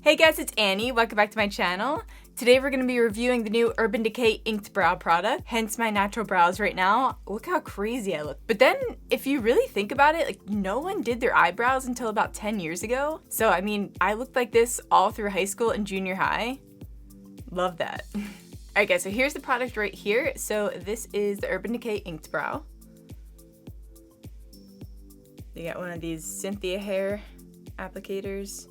Hey guys, it's Annie. Welcome back to my channel. Today we're going to be reviewing the new Urban Decay inked brow product, hence my natural brows right now. Look how crazy I look. But then, if you really think about it, like no one did their eyebrows until about 10 years ago. So I mean, I looked like this all through high school and junior high. Love that. Alright guys, so here's the product right here. So this is the Urban Decay inked brow. You got one of these Cynthia hair applicators.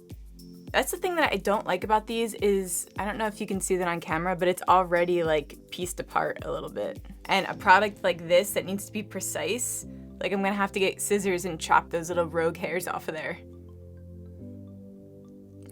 That's the thing that I don't like about these is, I don't know if you can see that on camera, but it's already like pieced apart a little bit. And a product like this that needs to be precise, like I'm gonna have to get scissors and chop those little rogue hairs off of there.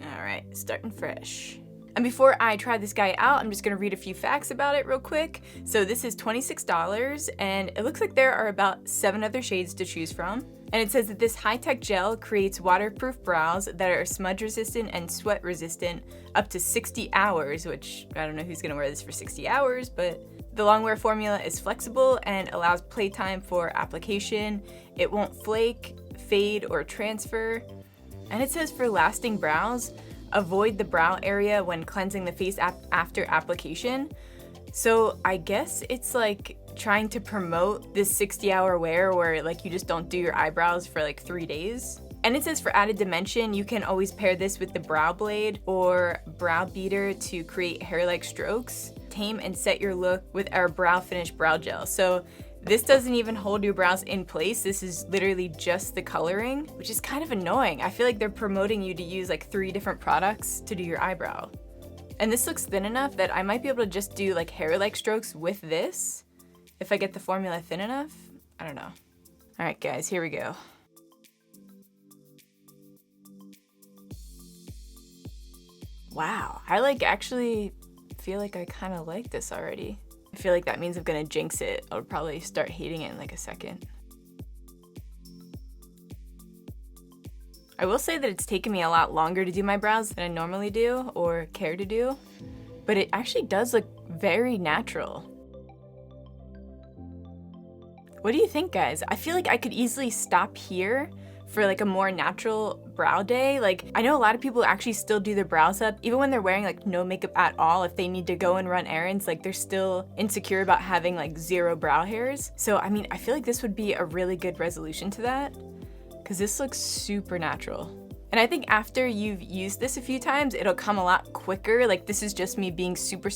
All right, starting fresh. And before I try this guy out, I'm just gonna read a few facts about it real quick. So this is $26 and it looks like there are about 7 other shades to choose from. And it says that this high-tech gel creates waterproof brows that are smudge resistant and sweat resistant up to 60 hours, which I don't know who's gonna wear this for 60 hours, but the long wear formula is flexible and allows playtime for application. It won't flake, fade, or transfer. And it says for lasting brows, avoid the brow area when cleansing the face after application. So I guess it's like trying to promote this 60-hour wear where like you just don't do your eyebrows for like 3 days. And it says for added dimension, you can always pair this with the brow blade or brow beater to create hair-like strokes. Tame and set your look with our brow finish brow gel. So this doesn't even hold your brows in place. This is literally just the coloring, which is kind of annoying. I feel like they're promoting you to use like 3 different products to do your eyebrow. And this looks thin enough that I might be able to just do like hair-like strokes with this if I get the formula thin enough. I don't know. All right, guys, here we go. Wow, I like actually feel like I kind of like this already. I feel like that means I'm gonna jinx it. I'll probably start hating it in like a second. I will say that it's taken me a lot longer to do my brows than I normally do or care to do, but it actually does look very natural. What do you think, guys? I feel like I could easily stop here for like a more natural brow day. Like I know a lot of people actually still do their brows up even when they're wearing like no makeup at all. If they need to go and run errands, like they're still insecure about having like 0 brow hairs. So I mean, I feel like this would be a really good resolution to that because this looks super natural. And I think after you've used this a few times, it'll come a lot quicker. Like this is just me being super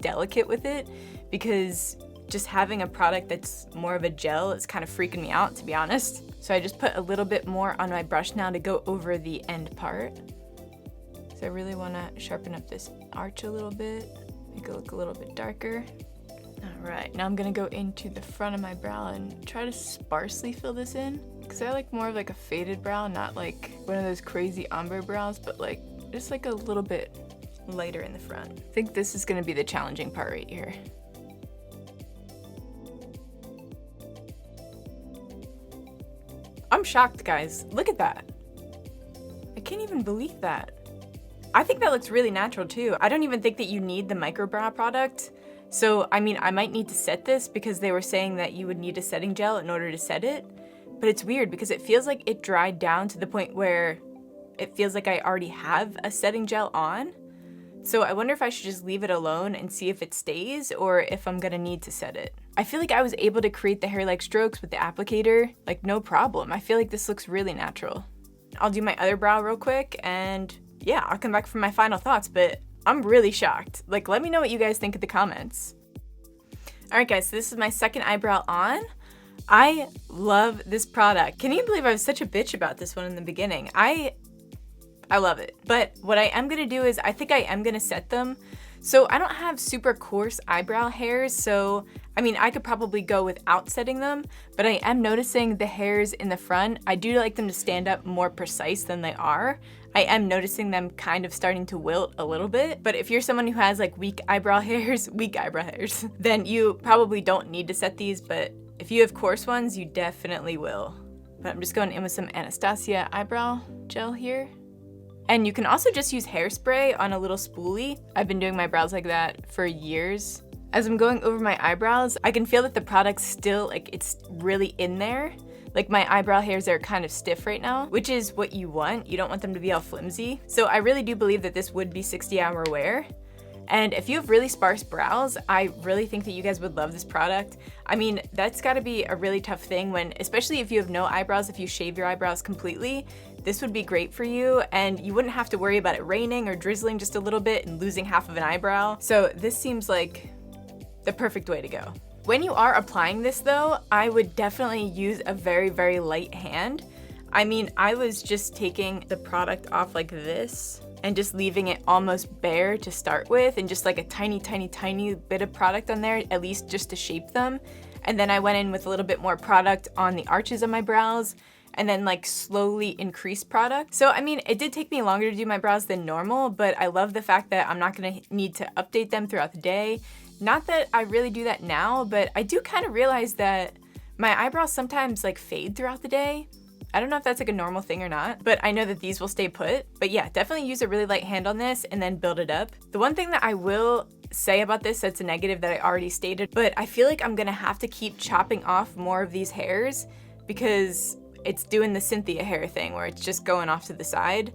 delicate with it because just having a product that's more of a gel is kind of freaking me out, to be honest. So I just put a little bit more on my brush now to go over the end part. So I really want to sharpen up this arch a little bit, make it look a little bit darker. All right, now I'm gonna go into the front of my brow and try to sparsely fill this in because I like more of like a faded brow, not like one of those crazy ombre brows, but like just like a little bit lighter in the front. I think this is gonna be the challenging part right here. I'm shocked, guys. Look at that. I can't even believe that. I think that looks really natural too. I don't even think that you need the microbrow product. So, I mean, I might need to set this because they were saying that you would need a setting gel in order to set it. But it's weird because it feels like it dried down to the point where it feels like I already have a setting gel on. So I wonder if I should just leave it alone and see if it stays or if I'm gonna need to set it. I feel like I was able to create the hair-like strokes with the applicator, like no problem. I feel like this looks really natural. I'll do my other brow real quick and yeah, I'll come back for my final thoughts, but I'm really shocked. Like, let me know what you guys think in the comments. All right, guys, so this is my second eyebrow on. I love this product. Can you believe I was such a bitch about this one in the beginning? I love it. But what I am gonna do is I think I am gonna set them. So I don't have super coarse eyebrow hairs, so I mean, I could probably go without setting them, but I am noticing the hairs in the front. I do like them to stand up more precise than they are. I am noticing them kind of starting to wilt a little bit, but if you're someone who has like weak eyebrow hairs, then you probably don't need to set these, but if you have coarse ones, you definitely will. But I'm just going in with some Anastasia eyebrow gel here. And you can also just use hairspray on a little spoolie. I've been doing my brows like that for years. As I'm going over my eyebrows, I can feel that the product's still, like, it's really in there. Like my eyebrow hairs are kind of stiff right now, which is what you want. You don't want them to be all flimsy. So I really do believe that this would be 60-hour wear. And if you have really sparse brows, I really think that you guys would love this product. I mean, that's gotta be a really tough thing when, especially if you have no eyebrows, if you shave your eyebrows completely, this would be great for you and you wouldn't have to worry about it raining or drizzling just a little bit and losing half of an eyebrow. So this seems like the perfect way to go. When you are applying this though, I would definitely use a very, very light hand. I mean, I was just taking the product off like this and just leaving it almost bare to start with and just like a tiny, tiny, tiny bit of product on there, at least just to shape them. And then I went in with a little bit more product on the arches of my brows and then like slowly increase product. So I mean, it did take me longer to do my brows than normal, but I love the fact that I'm not gonna need to update them throughout the day. Not that I really do that now, but I do kind of realize that my eyebrows sometimes like fade throughout the day. I don't know if that's like a normal thing or not, but I know that these will stay put. But yeah, definitely use a really light hand on this and then build it up. The one thing that I will say about this that's a negative that I already stated, but I feel like I'm gonna have to keep chopping off more of these hairs because it's doing the Cynthia hair thing where it's just going off to the side.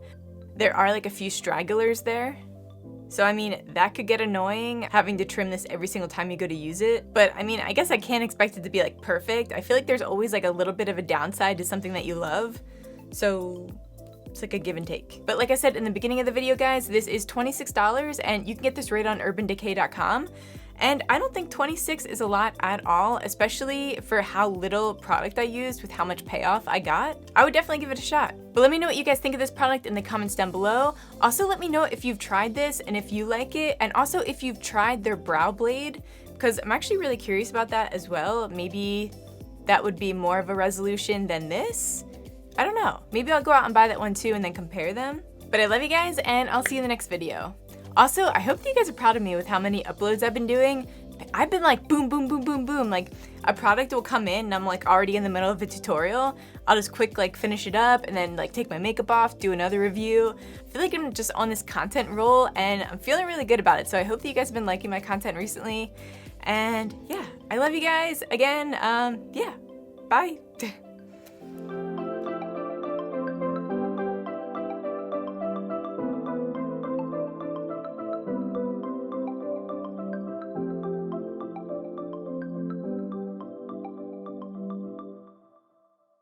There are like a few stragglers there. So I mean, that could get annoying having to trim this every single time you go to use it. But I mean, I guess I can't expect it to be like perfect. I feel like there's always like a little bit of a downside to something that you love. So it's like a give and take. But like I said in the beginning of the video, guys, this is $26 and you can get this right on urbandecay.com. And I don't think 26 is a lot at all, especially for how little product I used with how much payoff I got. I would definitely give it a shot. But let me know what you guys think of this product in the comments down below. Also, let me know if you've tried this and if you like it, and also if you've tried their brow blade, because I'm actually really curious about that as well. Maybe that would be more of a resolution than this. I don't know. Maybe I'll go out and buy that one too and then compare them. But I love you guys and I'll see you in the next video. Also, I hope that you guys are proud of me with how many uploads I've been doing. I've been like boom, boom, boom, boom, boom. Like a product will come in and I'm like already in the middle of a tutorial. I'll just quick like finish it up and then like take my makeup off, do another review. I feel like I'm just on this content roll and I'm feeling really good about it. So I hope that you guys have been liking my content recently. And yeah, I love you guys again. Yeah, bye.